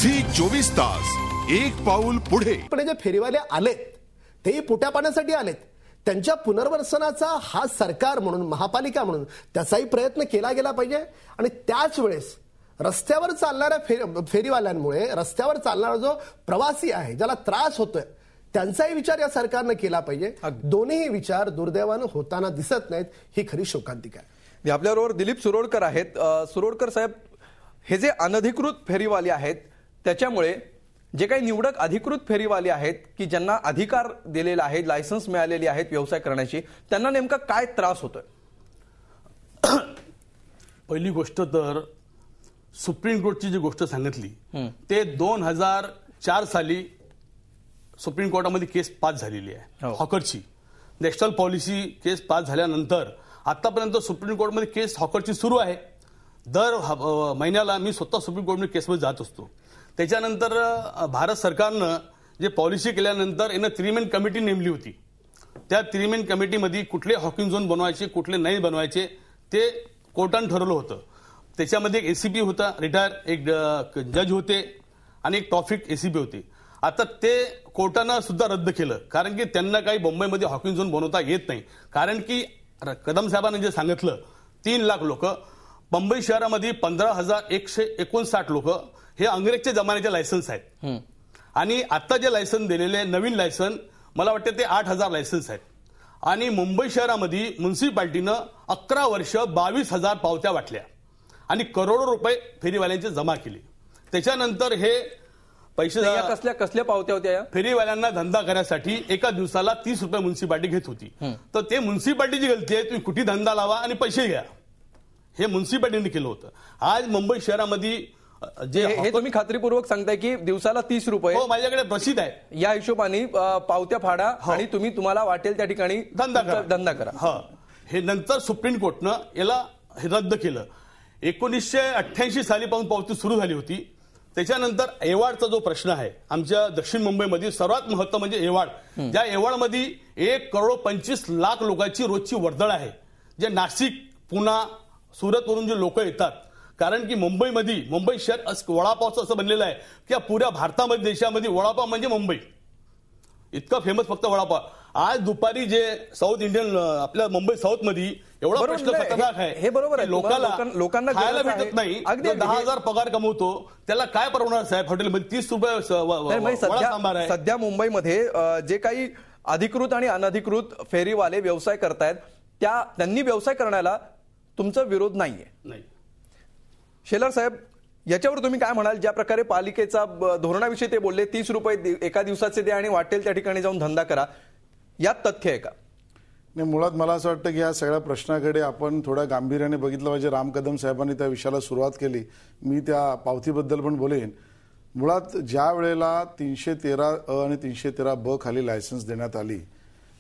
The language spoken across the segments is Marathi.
Zee24 एक पाऊल पुढे. पण जे फेरीवाले आलेत तेही पोट्या पाण्यासाठी आलेत. त्यांच्या पुनर्वसनाचा हा सरकार म्हणून, महापालिका म्हणून त्याचाही प्रयत्न केला गेला पाहिजे. आणि त्याच वेळेस रस्त्यावर चालणाऱ्या फेरीवाल्यांमुळे रस्त्यावर चालणारा जो प्रवासी आहे, ज्याला त्रास होतोय, त्यांचाही विचार या सरकारनं केला पाहिजे. दोन्ही विचार दुर्दैवानं होताना दिसत नाहीत. ही खरी शोकांतिका आहे. आपल्याबरोबर दिलीप सुरोडकर आहेत. सुरोडकर साहेब, हे जे अनधिकृत फेरीवाले आहेत त्याच्यामुळे जे काही निवडक अधिकृत फेरीवाले आहेत की ज्यांना अधिकार दिलेला आहे, लायसन्स मिळालेली आहेत व्यवसाय करण्याची, त्यांना नेमका काय त्रास होतोय? पहिली गोष्ट तर सुप्रीम कोर्टची जी गोष्ट सांगितली ते 2004 साली सुप्रीम कोर्टामध्ये केस पास झालेली आहे. हॉकरची नॅशनल पॉलिसी केस पास झाल्यानंतर आतापर्यंत सुप्रीम कोर्टमध्ये केस हॉकरची सुरू आहे. दर महिन्याला मी स्वतः सुप्रीम कोर्टमध्ये केसमध्ये जात असतो. त्याच्यानंतर भारत सरकारनं जे पॉलिसी केल्यानंतर यानं 3 मेन कमिटी नेमली होती. त्या 3 मेन कमिटीमध्ये कुठले हॉकिंग झोन बनवायचे, कुठले नाही बनवायचे ते कोर्टानं ठरवलं होतं. त्याच्यामध्ये एक एसीपी होता रिटायर, एक जज होते आणि एक ट्रॉफिक एसीपी होते. आता ते कोर्टानं सुद्धा रद्द केलं, कारण की त्यांना काही मुंबईमध्ये हॉकिंग झोन बनवता येत नाही. कारण की कदम साहेबांनी जे सांगितलं 3 लाख लोक, मुंबई शहरामध्ये 15,159 लोक हे अंग्रेजच्या जमान्याचे लायसन्स आहेत. आणि आता जे लायसन्स दिलेले नवीन लायसन्स मला वाटतं ते 8,000 लायसन्स आहेत. आणि मुंबई शहरामध्ये म्युन्सिपाल्टीनं 11 वर्ष 22,000 पावत्या वाटल्या आणि करोडो रुपये फेरीवाल्यांचे जमा केले. त्याच्यानंतर हे पैसे कसल्या पावत्या होत्या? फेरीवाल्यांना धंदा करण्यासाठी एका दिवसाला 30 रुपये म्युन्सिपाल्टी घेत होती. तर ते म्युन्सिपाल्टीची गलती आहे. तुम्ही कुठे धंदा लावा आणि पैसे घ्या, हे म्युन्सिपाल्टीने केलं होतं. आज मुंबई शहरामध्ये जे हे तुम्ही खात्रीपूर्वक सांगताय की दिवसाला 30 रुपये, हो माझ्याकडे रसीद आहे, या हिशोबाने पावत्या फाडा आणि तुम्हाला वाटेल त्या ठिकाणी धंदा करा. हे नंतर सुप्रीम कोर्टनं याला रद्द केलं. 1988 सालीपासून पावती सुरू झाली होती. त्याच्यानंतर एवार्डचा जो प्रश्न आहे आमच्या दक्षिण मुंबईमध्ये सर्वात महत्व म्हणजे एवार्ड. ज्या एवार्डमध्ये 1,25,00,000 लोकांची रोजची वर्दळ आहे. जे नाशिक, पुणा, सुरतवरून जे लोक येतात, कारण की मुंबई शहर वडापावचं असं बनलेलं आहे की पुऱ्या भारतामध्ये, देशामध्ये वडापाव म्हणजे मुंबई, इतकं फेमस फक्त वडापाव. आज दुपारी जे साऊथ इंडियन आपल्या मुंबई साऊथ मध्ये एवढा प्रश्न खतरनाक आहे. हे बरोबर आहे. लोकांना खायला भेटत नाही. अगदी 10,000 पगार कमवतो त्याला काय परवडणार साहेब? हॉटेलमध्ये 30 रुपये सांबार आहे. सध्या मुंबईमध्ये जे काही अधिकृत आणि अनधिकृत फेरीवाले व्यवसाय करतायत त्यांनी व्यवसाय करण्याला तुमचा विरोध नाहीये. शेलार साहेब, याच्यावर तुम्ही काय म्हणाल? ज्या प्रकारे पालिकेचा धोरणाविषयी ते बोलले, 30 रुपये एका दिवसाचे द्या आणि वाटेल त्या ठिकाणी जाऊन धंदा करा, यात तथ्य आहे का? नाही, मुळात मला असं वाटतं की या सगळ्या प्रश्नाकडे आपण थोड्या गांभीर्याने बघितलं पाहिजे. राम कदम साहेबांनी त्या विषयाला सुरुवात केली. मी त्या पावतीबद्दल पण बोलेन. मुळात ज्या वेळेला 313 आणि 313 खाली लायसन्स देण्यात आली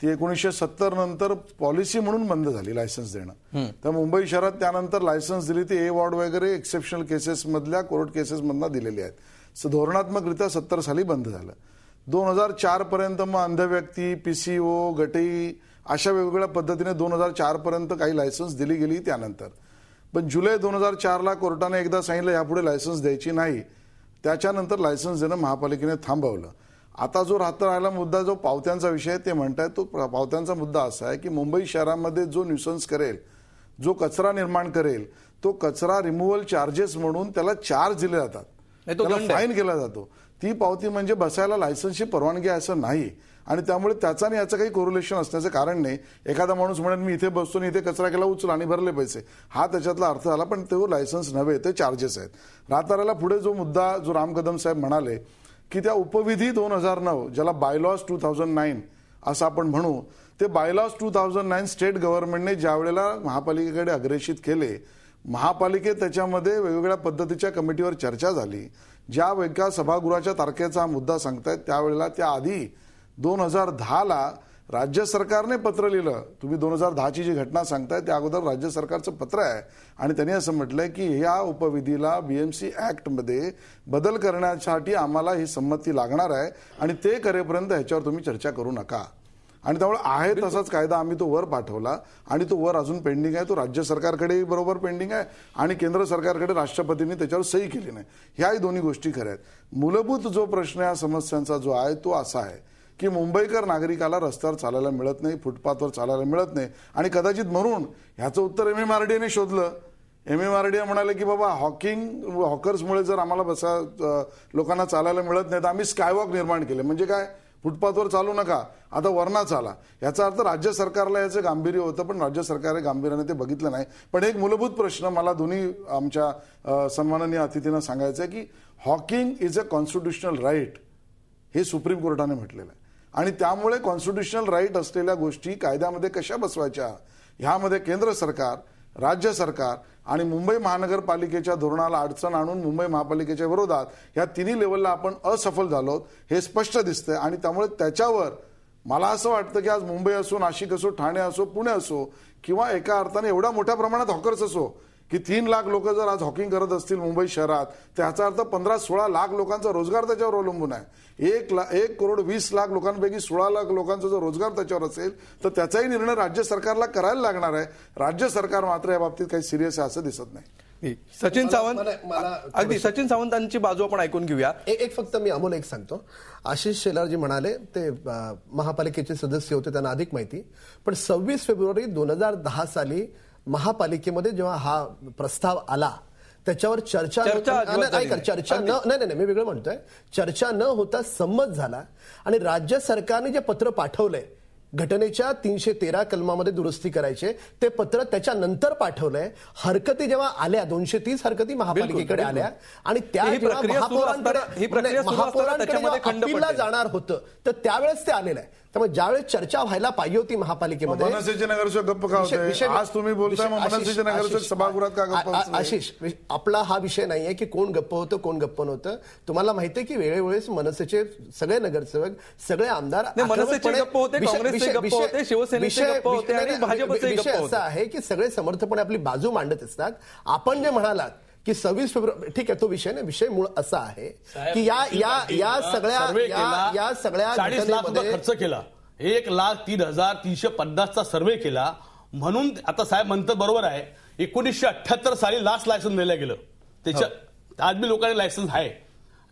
ती 1970 नंतर पॉलिसी म्हणून बंद झाली लायसन्स देणं. तर मुंबई शहरात त्यानंतर लायसन्स दिली ती वॉर्ड वगैरे एक्सेप्शनल केसेस मधल्या कोर्ट केसेस मधनं दिलेली आहेत. धोरणात्मकरित्या 70 साली बंद झालं. 2004 पर्यंत मग अंध व्यक्ती, पीसीओ, गटई अशा वेगवेगळ्या पद्धतीने 2004 पर्यंत काही लायसन्स दिली गेली. त्यानंतर पण जुलै 2004ला कोर्टाने एकदा सांगितलं यापुढे लायसन्स द्यायची नाही. त्याच्यानंतर लायसन्स देणं महापालिकेने थांबवलं. आता जो राहिला मुद्दा जो पावत्यांचा विषय ते म्हणताय, तो पावत्यांचा मुद्दा असा आहे की मुंबई शहरामध्ये जो न्यूसन्स करेल, जो कचरा निर्माण करेल, तो कचरा रिमूव्हल चार्जेस म्हणून त्याला चार्ज दिले जातात, त्याला फाईन केला जातो. ती पावती म्हणजे बसायला लायसन्सची परवानगी असं नाही. आणि त्यामुळे त्याचा आणि याचं काही कोरिलेशन असण्याचं कारण नाही. एखादा माणूस म्हणेल मी इथे बसतो आणि इथे कचरा केला, उचला आणि भरले पैसे, हा त्याच्यातला अर्थ झाला. पण तो लायसन्स नव्हे, ते चार्जेस आहेत. राहता पुढे जो मुद्दा जो राम कदम साहेब म्हणाले की त्या उपविधी 2009 ज्याला बायलॉज 2009 असं आपण म्हणू, ते बायलॉज 2009 स्टेट गव्हर्नमेंटने ज्या वेळेला महापालिकेकडे अग्रेषित केले, महापालिकेत त्याच्यामध्ये वेगवेगळ्या पद्धतीच्या कमिटीवर चर्चा झाली. ज्या वेगळ्या सभागृहाच्या तारखेचा मुद्दा सांगतायत त्यावेळेला त्याआधी 2010ला राज्य सरकारने पत्र लिहिलं. तुम्ही 2010ची जी घटना सांगताय त्या अगोदर राज्य सरकारचं पत्र आहे आणि त्यांनी असं म्हटलंय की या उपविधीला बीएमसी ऍक्टमध्ये बदल करण्यासाठी आम्हाला ही संमती लागणार आहे आणि ते करेपर्यंत ह्याच्यावर तुम्ही चर्चा करू नका. आणि त्यामुळे आहे तसाच कायदा आम्ही तो वर पाठवला आणि तो वर अजून पेंडिंग आहे. तो राज्य सरकारकडेही बरोबर पेंडिंग आहे आणि केंद्र सरकारकडे राष्ट्रपतींनी त्याच्यावर सही केली नाही. ह्याही दोन्ही गोष्टी खऱ्या आहेत. मूलभूत जो प्रश्न या समस्यांचा जो आहे तो असा आहे की मुंबईकर नागरिकाला रस्त्यावर चालायला मिळत नाही, फुटपाथवर चालायला मिळत नाही आणि कदाचित म्हणून ह्याचं उत्तर MMRDAने शोधलं. MMRDA म्हणाले की बाबा हॉकर्समुळे जर आम्हाला लोकांना चालायला मिळत नाही तर आम्ही स्कायवॉक निर्माण केले. म्हणजे काय, फुटपाथवर चालू नका, आता वरना चाला. याचा अर्थ राज्य सरकारला याचं गांभीर्य होतं पण राज्य सरकारने गांभीर्याने ते बघितलं नाही. पण एक मूलभूत प्रश्न मला दोन्ही आमच्या सन्माननीय अतिथींना सांगायचं आहे की hawking is a constitutional right हे सुप्रीम कोर्टाने म्हटलेलं आहे आणि त्यामुळे कॉन्स्टिट्युशनल राईट असलेल्या गोष्टी कायद्यामध्ये कशा बसवायच्या ह्यामध्ये केंद्र सरकार, राज्य सरकार आणि मुंबई महानगरपालिकेच्या धोरणाला अडचण आणून मुंबई महापालिकेच्या विरोधात या तिन्ही लेवलला आपण असफल झालो हे स्पष्ट दिसतंय. आणि त्यामुळे त्याच्यावर मला असं वाटतं की आज मुंबई असो, नाशिक असो, ठाणे असो, पुणे असो किंवा एका अर्थाने एवढ्या मोठ्या प्रमाणात हॉकर्स असो की 3 लाख लोक जर आज हॉकिंग करत असतील मुंबई शहरात त्याचा अर्थ 15-16 लाख लोकांचा रोजगार त्याच्यावर अवलंबून आहे. 1,20,00,000 लोकांपैकी 16 लाख लोकांचा जर रोजगार त्याच्यावर असेल तर त्याचाही निर्णय राज्य सरकारला करायला लागणार आहे. राज्य सरकार मात्र या बाबतीत काही सिरियस आहे असं दिसत नाही. सचिन सावंत, अगदी सचिन सावंतांची बाजू आपण ऐकून घेऊया. एक फक्त मी अमोल एक सांगतो. आशिष शेलार जी म्हणाले ते महापालिकेचे सदस्य होते, त्यांना अधिक माहिती. पण 26 फेब्रुवारी 2010 साली महापालिकेमध्ये जेव्हा हा प्रस्ताव आला त्याच्यावर चर्चा नाही मी वेगळं म्हणतोय. चर्चा न होता संमत झाला आणि राज्य सरकारने जे पत्र पाठवलंय घटनेच्या 313 कलमामध्ये दुरुस्ती करायचे ते पत्र त्याच्यानंतर पाठवलंय. हरकती जेव्हा आल्या 230 हरकती महापालिकेकडे आल्या आणि त्या महापौरांकडे जाणार होतं तर त्यावेळेस ते आलेलं आहे. त्यामुळे ज्यावेळेस चर्चा व्हायला पाहिजे होती महापालिकेमध्ये मनसेचे नगरसेवक गप्प का होते? आज तुम्ही बोलताय मनसेचे नगरसेवक सभागृहात का गप्प? आशिष, आपला हा विषय नाहीये की कोण गप्प होतं कोण गप्प नव्हतं. तुम्हाला माहितीये की वेळोवेळेस मनसेचे सगळे नगरसेवक, सगळे आमदार विषय असा आहे की सगळे समर्थपणे आपली बाजू मांडत असतात. आपण जे म्हणालात की 26 फेब्रुवारी ठीक आहे, तो विषय नाही. विषय मूळ असा आहे की या सगळ्या घटनेमध्ये खर्च केला. 1,03,350चा सर्व्हे केला म्हणून आता साहेब म्हणतात बरोबर आहे. 1978 साली लास्ट लायसन्स दिलं गेलं. त्याच्या आज बी लोकांनी लायसन्स आहे.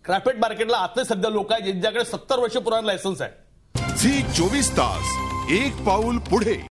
क्राफ्ट मार्केटला आता सध्या लोक आहेत ज्यांच्याकडे 70 वर्ष पुराण लायसन्स आहे. झी 24 तास एक पाऊल पुढे.